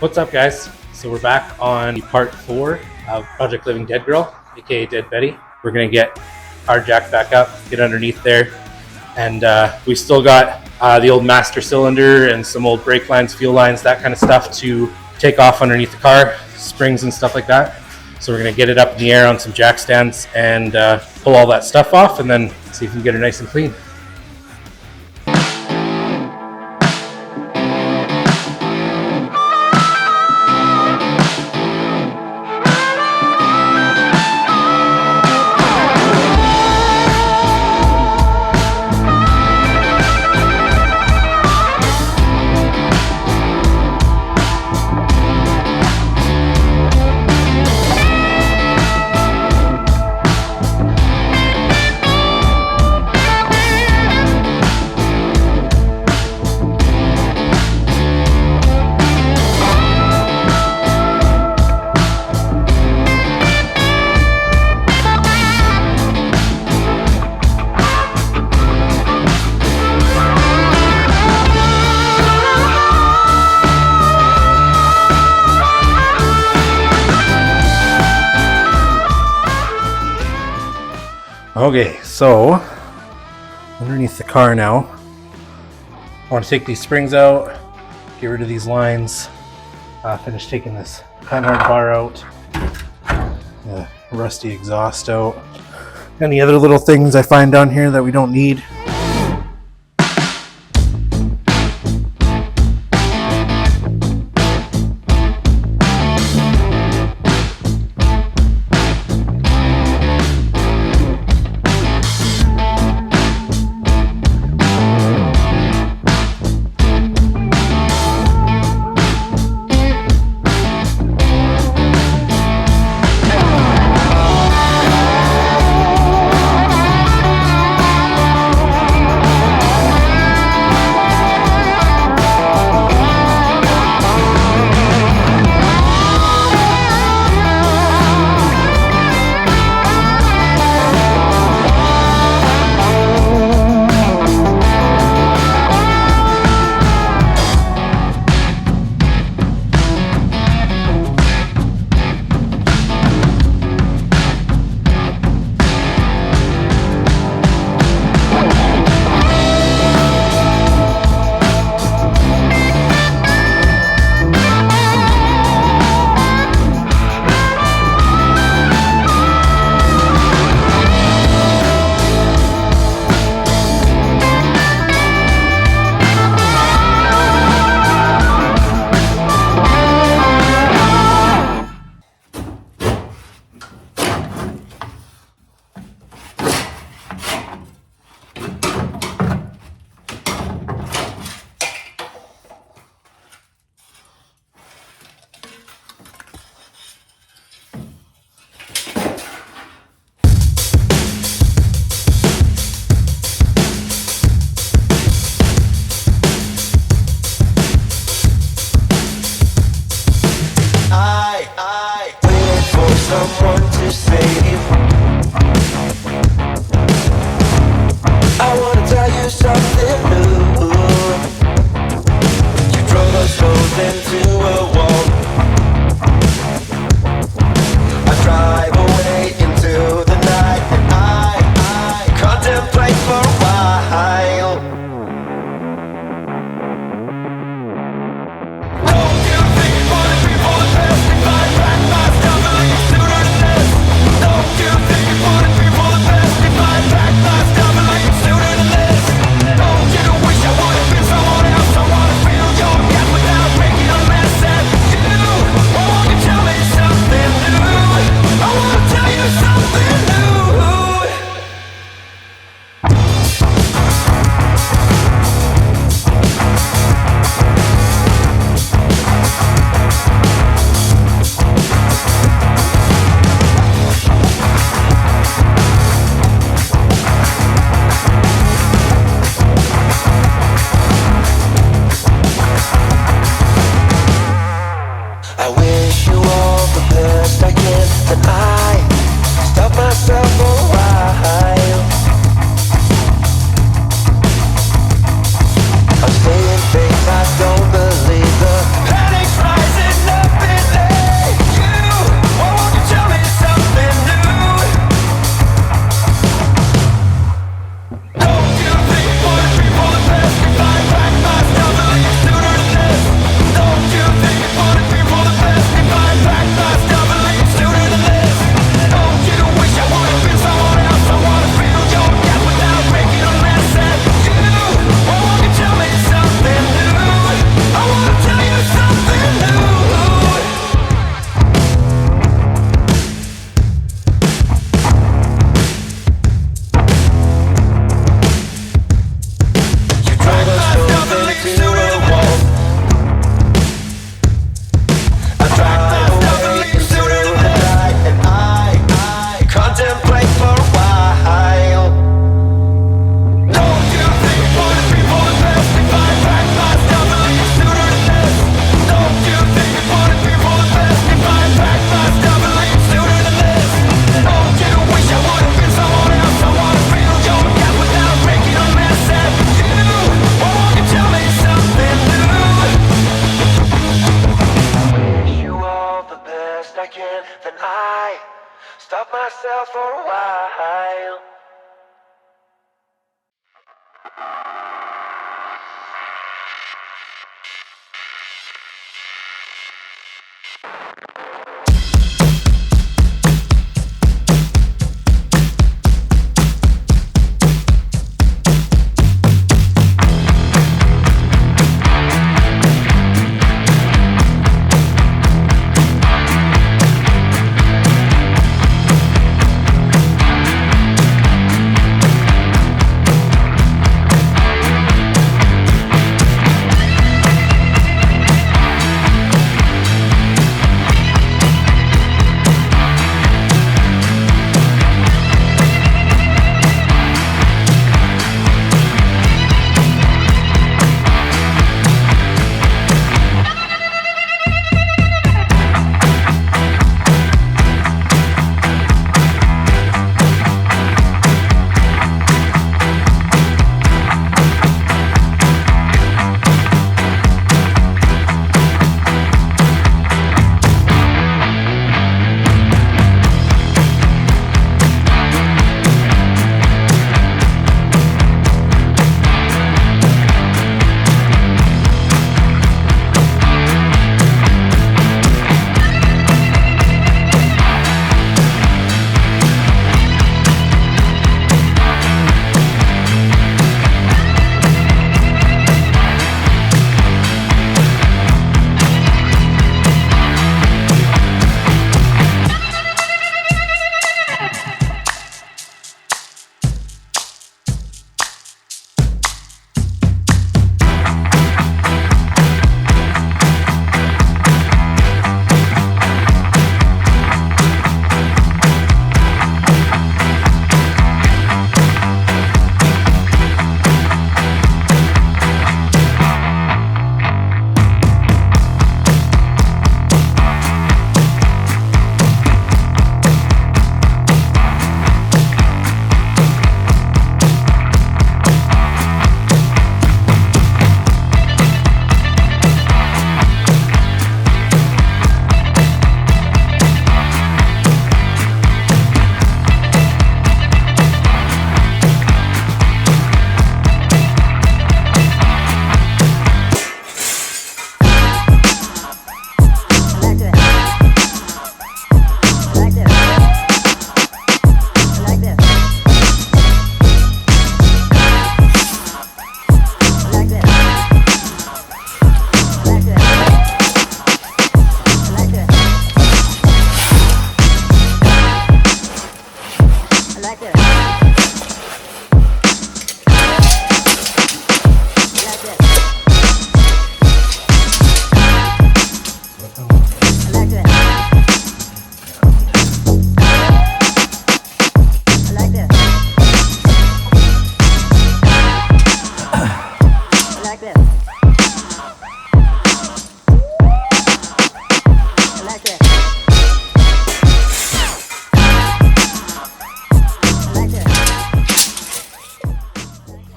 What's up, guys? So we're back on part 4 of Project Living Dead Girl, aka Dead Betty. We're gonna get our jack back up, get underneath there, and we still got the old master cylinder and some old brake lines, fuel lines, that kind of stuff to take off underneath the car, springs and stuff like that. So we're gonna get it up in the air on some jack stands and pull all that stuff off, and then see if we can get her nice and clean. Okay, so underneath the car now, I want to take these springs out, get rid of these lines, finish taking this panhard bar out, the rusty exhaust out, any other little things I find down here that we don't need. Someone to save. I wanna tell you something new. You drove us both into a wall. I drive away into the night, and I contemplate for a while. Don't you think you wanna be for the best? If I back my stuff, like you sooner than this. Don't you think you wanna be for the best? If I back my stuff, like you sooner than this. Don't you wish I would've been someone else? I wanna feel your gap without making a mess. And Stop myself for a while.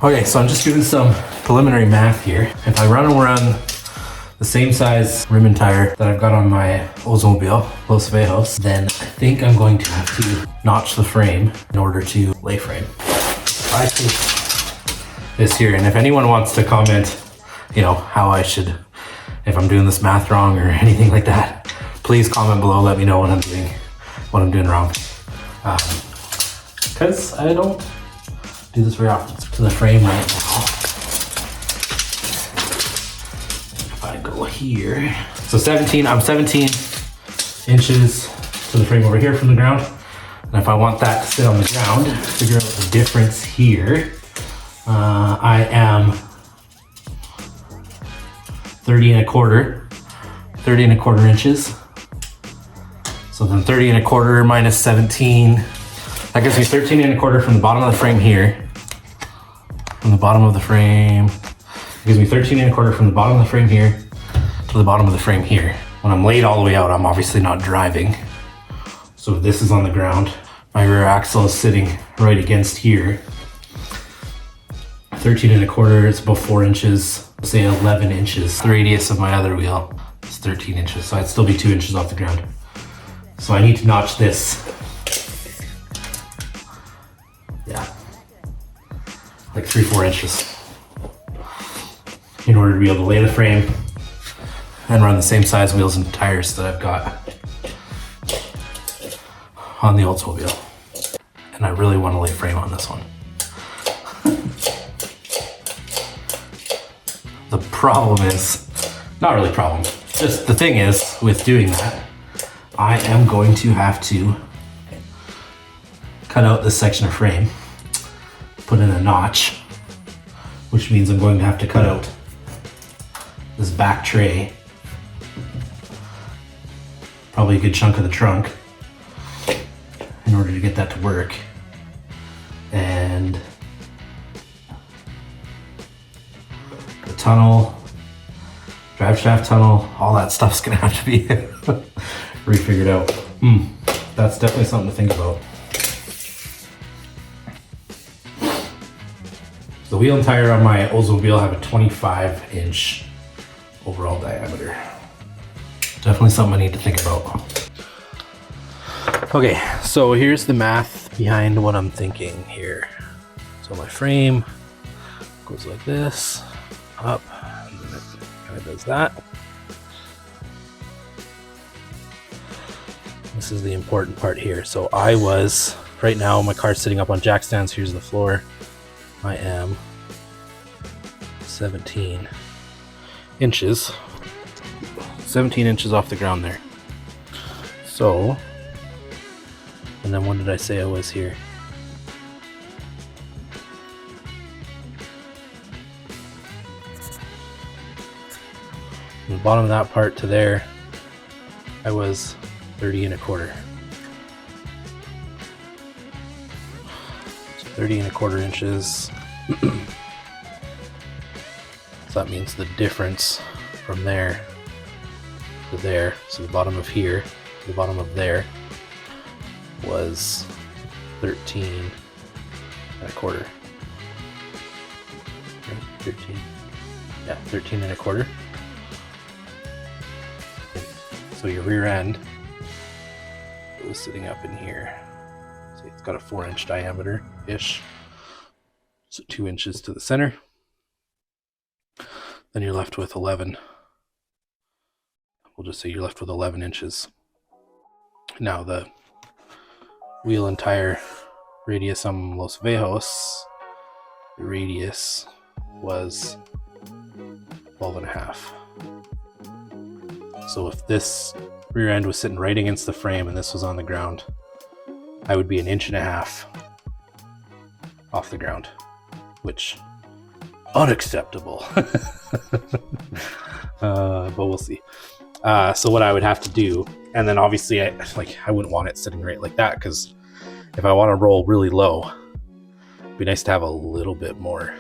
Okay, so I'm just doing some preliminary math here. If I run around the same size rim and tire that I've got on my Oldsmobile, Los Viejos, then I think I'm going to have to notch the frame in order to lay frame. I think this here, and if anyone wants to comment, you know, how I should, if I'm doing this math wrong or anything like that, please comment below, let me know what I'm doing wrong. Because I don't do this very often. To the frame right now. If I go here, so I'm 17 inches to the frame over here from the ground. And if I want that to sit on the ground, figure out the difference here. I am 30 and a quarter inches. So then 30 and a quarter minus 17, that gives me 13 and a quarter from the bottom of the frame here. From the bottom of the frame, it gives me 13 and a quarter from the bottom of the frame here to the bottom of the frame here. When I'm laid all the way out, I'm obviously not driving. So this is on the ground. My rear axle is sitting right against here. 13 and a quarter, it's about 4 inches, say 11 inches. The radius of my other wheel is 13 inches, so I'd still be 2 inches off the ground. So I need to notch this like 3-4 inches in order to be able to lay the frame and run the same size wheels and tires that I've got on the Oldsmobile. And I really want to lay frame on this one. The problem is, not really problem, just the thing is with doing that, I am going to have to cut out this section of frame, put in a notch, which means I'm going to have to cut out this back tray, probably a good chunk of the trunk, in order to get that to work. And the tunnel, drive shaft tunnel, all that stuff's gonna have to be refigured out. That's definitely something to think about. The wheel and tire on my Oldsmobile have a 25-inch overall diameter. Definitely something I need to think about. Okay, so here's the math behind what I'm thinking here. So my frame goes like this, up, and then it kind of does that. This is the important part here. So right now my car's sitting up on jack stands, here's the floor. I am 17 inches off the ground there. So, and then when did I say I was here? From the bottom of that part to there, I was 30 1/4. So 30 1/4 inches. So that means the difference from there to there, so the bottom of here to the bottom of there, was 13 1/4. Right, 13. Yeah, 13 1/4. So your rear end was sitting up in here. See, it's got a 4-inch diameter-ish. So 2 inches to the center. Then you're left with 11. We'll just say you're left with 11 inches. Now the wheel and tire radius on Los Vejos, the radius was 12.5. So if this rear end was sitting right against the frame and this was on the ground, I would be 1.5 inches off the ground, which unacceptable. But we'll see. So what I would have to do, and then obviously I wouldn't want it sitting right like that, because if I want to roll really low, it'd be nice to have a little bit more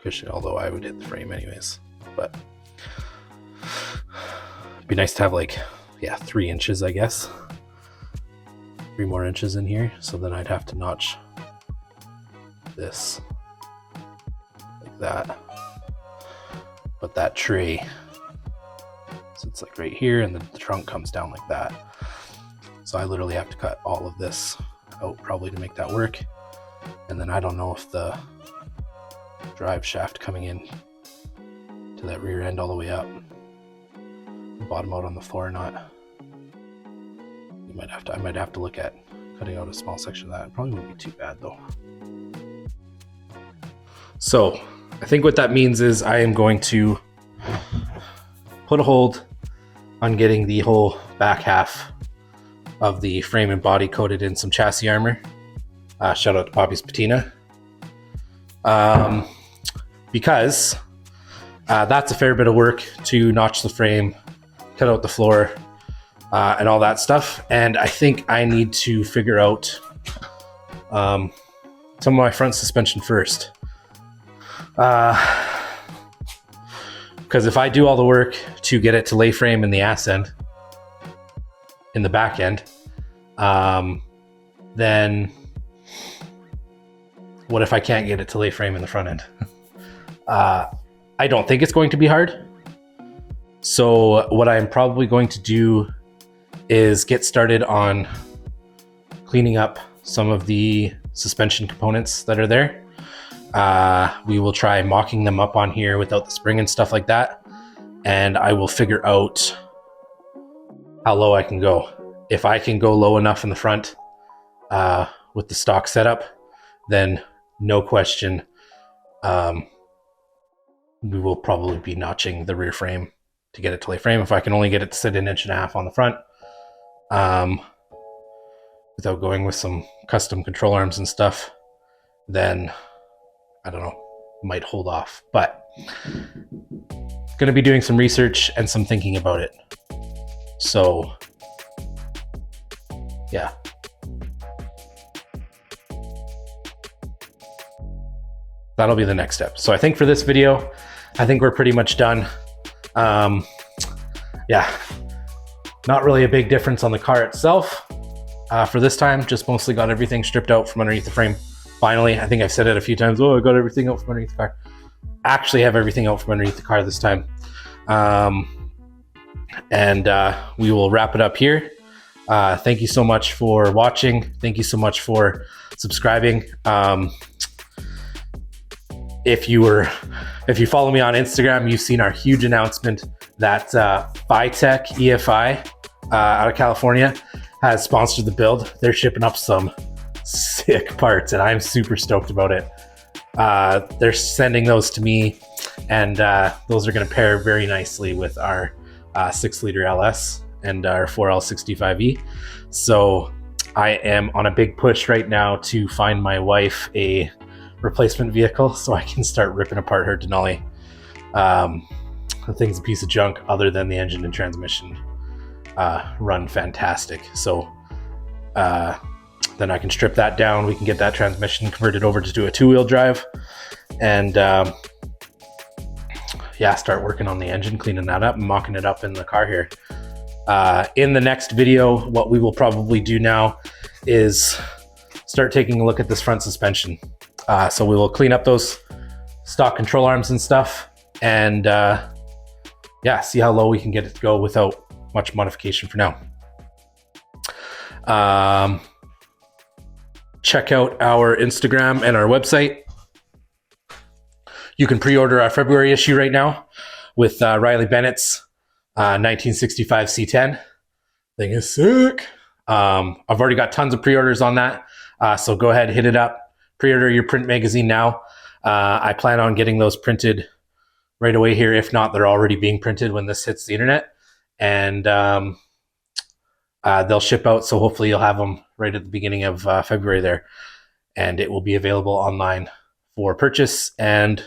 cushion, although I would hit the frame anyways. But it'd be nice to have 3 inches, I guess. 3 more inches in here, so then I'd have to notch this like that. But that tray sits right here, and the trunk comes down like that. So I literally have to cut all of this out probably to make that work. And then I don't know if the drive shaft coming in to that rear end all the way up, bottom out on the floor or not. I might have to look at cutting out a small section of that. It probably wouldn't be too bad though. So I think what that means is I am going to put a hold on getting the whole back half of the frame and body coated in some chassis armor. Shout out to Poppy's Patina. Because that's a fair bit of work to notch the frame, cut out the floor, and all that stuff. And I think I need to figure out some of my front suspension first. Because if I do all the work to get it to lay frame in the ass end, in the back end, then what if I can't get it to lay frame in the front end? I don't think it's going to be hard. So what I'm probably going to do is get started on cleaning up some of the suspension components that are there. We will try mocking them up on here without the spring and stuff like that. And I will figure out how low I can go. If I can go low enough in the front with the stock setup, then no question, we will probably be notching the rear frame to get it to lay frame. If I can only get it to sit 1.5 inches on the front, without going with some custom control arms and stuff, then I don't know, might hold off. But going to be doing some research and some thinking about it. So yeah. That'll be the next step. So I think for this video, I think we're pretty much done. Yeah, not really a big difference on the car itself for this time. Just mostly got everything stripped out from underneath the frame. Finally, I think I've said it a few times. Oh, I got everything out from underneath the car. Actually have everything out from underneath the car this time. We will wrap it up here. Thank you so much for watching. Thank you so much for subscribing. If you follow me on Instagram, you've seen our huge announcement that Tech EFI out of California has sponsored the build. They're shipping up some sick parts, and I'm super stoked about it. They're sending those to me, and those are going to pair very nicely with our 6-liter LS and our 4L65E. So I am on a big push right now to find my wife a replacement vehicle so I can start ripping apart her Denali. The thing's a piece of junk other than the engine and transmission run fantastic. So then I can strip that down. We can get that transmission converted over to do a 2-wheel drive, and yeah, start working on the engine, cleaning that up and mocking it up in the car here. In the next video, what we will probably do now is start taking a look at this front suspension. So we will clean up those stock control arms and stuff, and yeah, see how low we can get it to go without much modification for now. Check out our Instagram and our website. You can pre-order our February issue right now with Riley Bennett's 1965 C10. Thing is sick. I've already got tons of pre-orders on that, so go ahead, hit it up. Pre-order your print magazine now. I plan on getting those printed right away here. If not, they're already being printed when this hits the internet, and they'll ship out. So hopefully you'll have them right at the beginning of February there, and it will be available online for purchase and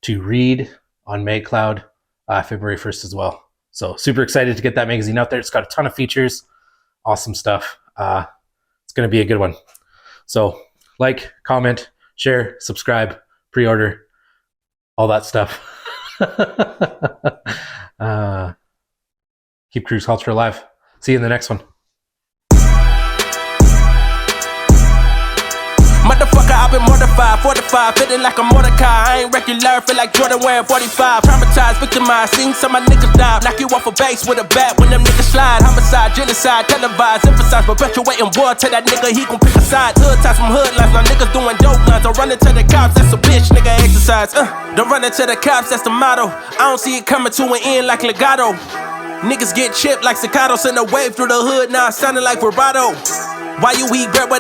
to read on MagCloud February 1st as well. So super excited to get that magazine out there. It's got a ton of features, awesome stuff. It's going to be a good one. So like, comment, share, subscribe, pre-order, all that stuff. Keep cruise culture alive. See you in the next one. Motherfucker, I've been mortified, 45, feeling like a Mordecai. I ain't regular, feel like Jordan wearing 45. Traumatized, victimized, seen some of my niggas die. Knock you off a base with a bat when them niggas slide. Homicide, genocide, televised, emphasize, perpetuating war. Tell that nigga he gon' pick a side. Hood ties from hood lines, now niggas doing dope lines. Don't run into the cops, that's a bitch, nigga exercise. Don't run into the cops, that's the motto. I don't see it coming to an end like legato. Niggas get chipped like staccato, send a wave through the hood, now nah, sounding like vibrato. Why you eat bread with